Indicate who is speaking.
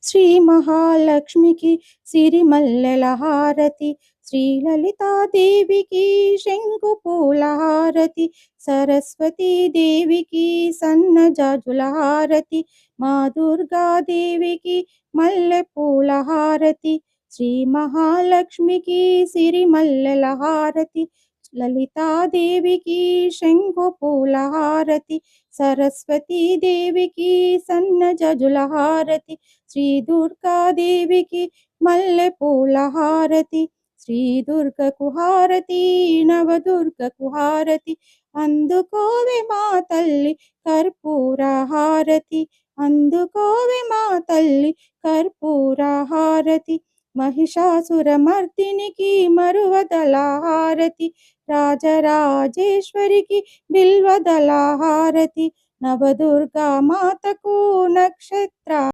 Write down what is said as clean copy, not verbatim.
Speaker 1: శ్రీ మహాలక్ష్మికి సిరిమల్లెల హారతి, శ్రీ లలితాదేవికి శంకు పూల హారతి, సరస్వతీ దేవికి సన్నజాజుల హారతి, మా దుర్గాదేవికి మల్లె పూల హారతి, శ్రీ మహాలక్ష్మికి సిరిమల్లెల హారతి, లలితాదేవికి శంకు పూల హారతి, సరస్వతీ దేవికి సన్నజాజుల హారతి, శ్రీ దుర్గాదేవికి మల్లె పూల హారతి, శ్రీ దుర్గకు హారతి, నవదుర్గకు హారతి, అందుకోవే మా తల్లి కర్పూర హారతి, అందుకోవే మా తల్లి కర్పూర హారతి, మహిషాసురమర్దినికి మరువదల హారతి, రాజరాజేశ్వరికి బిల్వదల హారతి, నవదుర్గా మాతకు నక్షత్ర